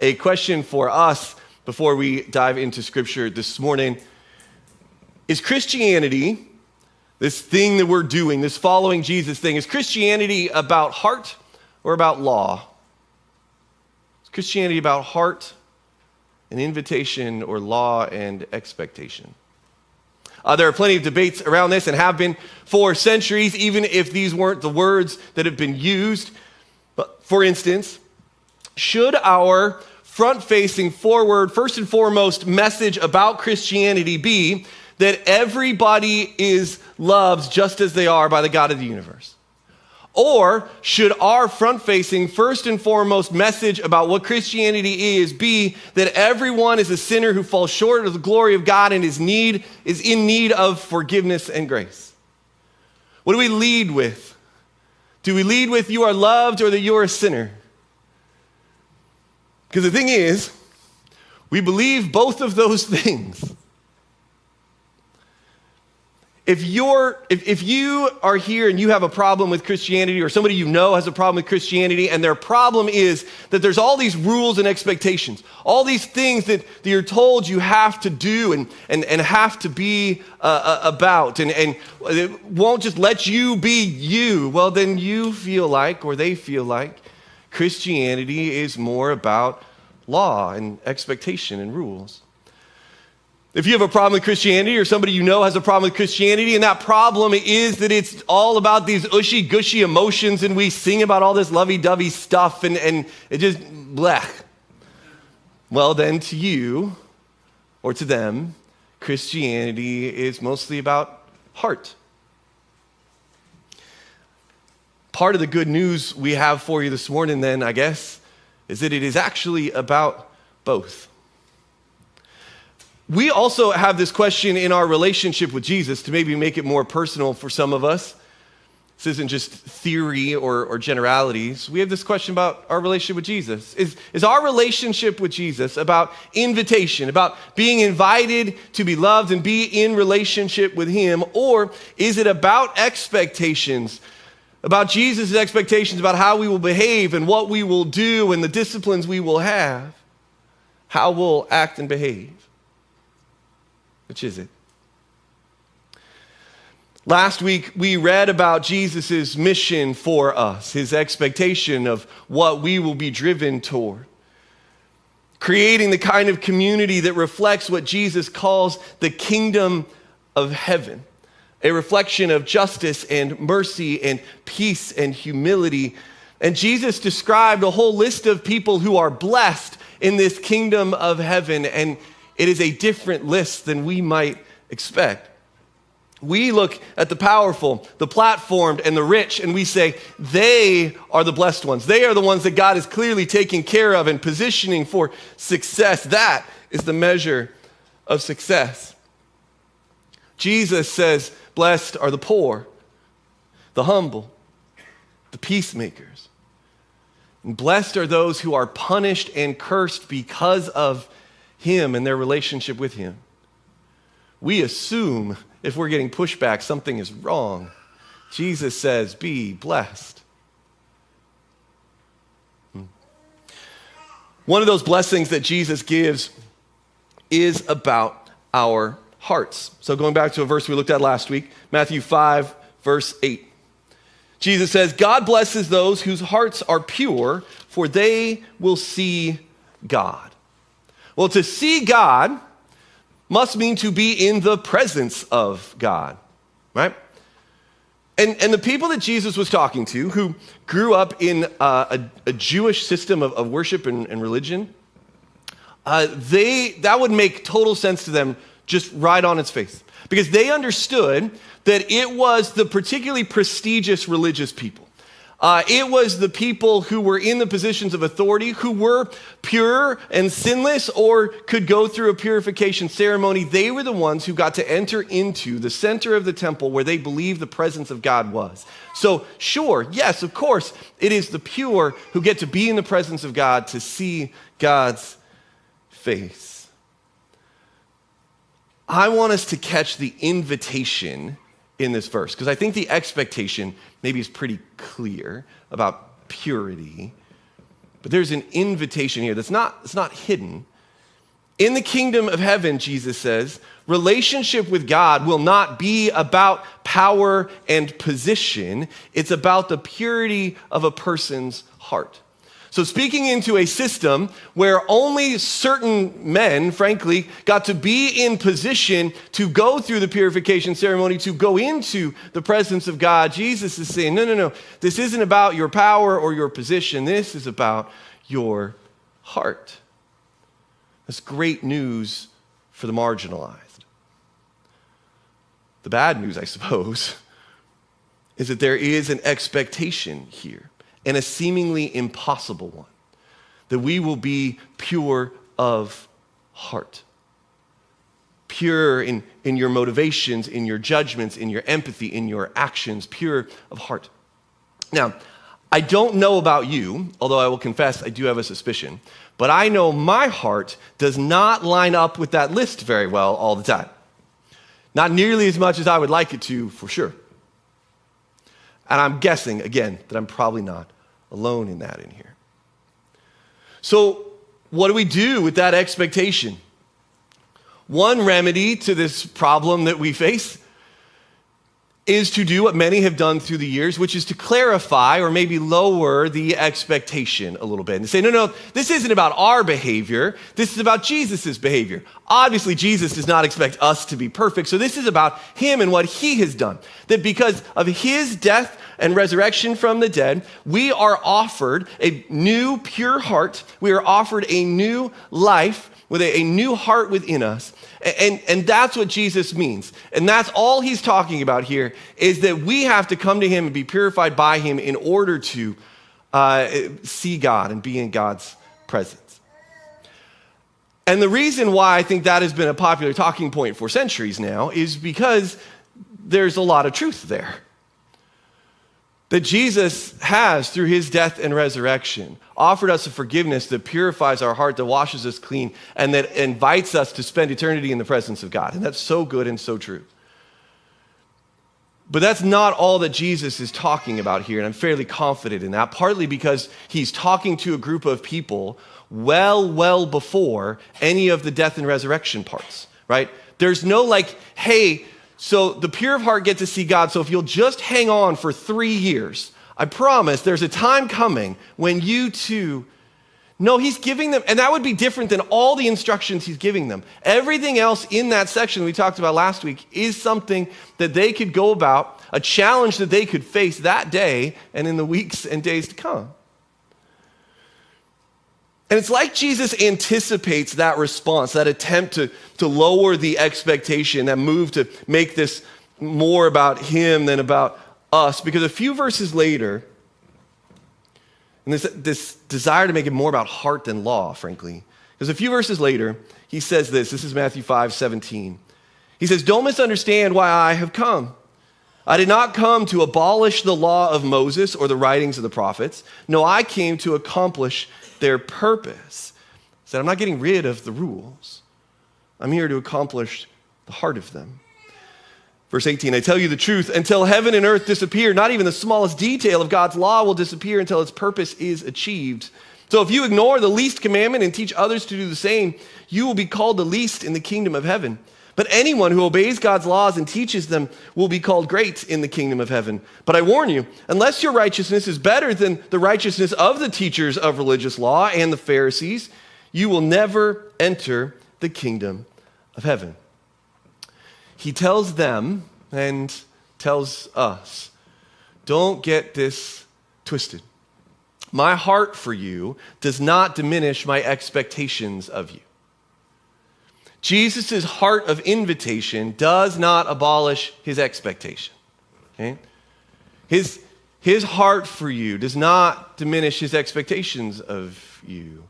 a question for us before we dive into Scripture this morning. Is Christianity, this thing that we're doing, this following Jesus thing, is Christianity about heart or about law? Is Christianity about heart and invitation or law and expectation? There are plenty of debates around this and have been for centuries, even if these weren't the words that have been used. But for instance, should our front-facing, forward, first and foremost message about Christianity be that everybody is loved just as they are by the God of the universe? Or should our front-facing, first and foremost message about what Christianity is be that everyone is a sinner who falls short of the glory of God and is in need of forgiveness and grace? What do we lead with? Do we lead with you are loved or that you are a sinner? Because the thing is, we believe both of those things. If you are here and you have a problem with Christianity, or somebody you know has a problem with Christianity, and their problem is that there's all these rules and expectations, all these things that you're told you have to do and have to be about, and it won't just let you be you, well, then you feel like, or they feel like, Christianity is more about law and expectation and rules. If you have a problem with Christianity, or somebody you know has a problem with Christianity, and that problem is that it's all about these ushy-gushy emotions, and we sing about all this lovey-dovey stuff, and it just blech. Well, then to you, or to them, Christianity is mostly about heart. Part of the good news we have for you this morning, then, I guess, is that it is actually about both. We also have this question in our relationship with Jesus to maybe make it more personal for some of us. This isn't just theory or generalities. We have this question about our relationship with Jesus. Is our relationship with Jesus about invitation, about being invited to be loved and be in relationship with him? Or is it about expectations, about Jesus' expectations about how we will behave and what we will do and the disciplines we will have, how we'll act and behave? Which is it? Last week, we read about Jesus' mission for us, his expectation of what we will be driven toward. Creating the kind of community that reflects what Jesus calls the kingdom of heaven, a reflection of justice and mercy and peace and humility. And Jesus described a whole list of people who are blessed in this kingdom of heaven, and it is a different list than we might expect. We look at the powerful, the platformed, and the rich, and we say, they are the blessed ones. They are the ones that God is clearly taking care of and positioning for success. That is the measure of success. Jesus says, blessed are the poor, the humble, the peacemakers. And blessed are those who are punished and cursed because of him and their relationship with him. We assume if we're getting pushback, something is wrong. Jesus says, be blessed. One of those blessings that Jesus gives is about our hearts. So going back to a verse we looked at last week, Matthew 5, verse 8. Jesus says, God blesses those whose hearts are pure, for they will see God. Well, to see God must mean to be in the presence of God, right? And the people that Jesus was talking to, who grew up in a Jewish system of worship and religion, that would make total sense to them just right on its face. Because they understood that it was the particularly prestigious religious people. It was the people who were in the positions of authority, who were pure and sinless or could go through a purification ceremony. They were the ones who got to enter into the center of the temple where they believed the presence of God was. So sure, yes, of course, it is the pure who get to be in the presence of God to see God's face. I want us to catch the invitation in this verse, because I think the expectation maybe is pretty clear about purity. But there's an invitation here that's not hidden. In the kingdom of heaven, Jesus says, relationship with God will not be about power and position. It's about the purity of a person's heart. So speaking into a system where only certain men, frankly, got to be in position to go through the purification ceremony, to go into the presence of God, Jesus is saying, no. This isn't about your power or your position. This is about your heart. That's great news for the marginalized. The bad news, I suppose, is that there is an expectation here, and a seemingly impossible one, that we will be pure of heart. Pure in your motivations, in your judgments, in your empathy, in your actions, pure of heart. Now, I don't know about you, although I will confess I do have a suspicion, but I know my heart does not line up with that list very well all the time. Not nearly as much as I would like it to, for sure. And I'm guessing, again, that I'm probably not alone in that in here. So what do we do with that expectation? One remedy to this problem that we face is to do what many have done through the years, which is to clarify or maybe lower the expectation a little bit and say, no, this isn't about our behavior. This is about Jesus' behavior. Obviously, Jesus does not expect us to be perfect, so this is about him and what he has done. That because of his death and resurrection from the dead, we are offered a new pure heart. We are offered a new life with a new heart within us. And that's what Jesus means. And that's all he's talking about here, is that we have to come to him and be purified by him in order to see God and be in God's presence. And the reason why I think that has been a popular talking point for centuries now is because there's a lot of truth there. That Jesus has, through his death and resurrection, offered us a forgiveness that purifies our heart, that washes us clean, and that invites us to spend eternity in the presence of God. And that's so good and so true. But that's not all that Jesus is talking about here, and I'm fairly confident in that, partly because he's talking to a group of people well before any of the death and resurrection parts, right? There's no like, hey, so the pure of heart get to see God, so if you'll just hang on for 3 years, I promise there's a time coming when you too. No, he's giving them, and that would be different than all the instructions he's giving them. Everything else in that section we talked about last week is something that they could go about, a challenge that they could face that day and in the weeks and days to come. And it's like Jesus anticipates that response, that attempt to lower the expectation, that move to make this more about him than about us. Because a few verses later, and this desire to make it more about heart than law, frankly, because a few verses later, he says this is Matthew 5:17. He says, "Don't misunderstand why I have come. I did not come to abolish the law of Moses or the writings of the prophets. No, I came to accomplish their purpose." He said, I'm not getting rid of the rules. I'm here to accomplish the heart of them. Verse 18, "I tell you the truth, until heaven and earth disappear, not even the smallest detail of God's law will disappear until its purpose is achieved. So if you ignore the least commandment and teach others to do the same, you will be called the least in the kingdom of heaven. But anyone who obeys God's laws and teaches them will be called great in the kingdom of heaven. But I warn you, unless your righteousness is better than the righteousness of the teachers of religious law and the Pharisees, you will never enter the kingdom of heaven." He tells them and tells us, don't get this twisted. My heart for you does not diminish my expectations of you. Jesus' heart of invitation does not abolish his expectation. Okay? His heart for you does not diminish his expectations of you.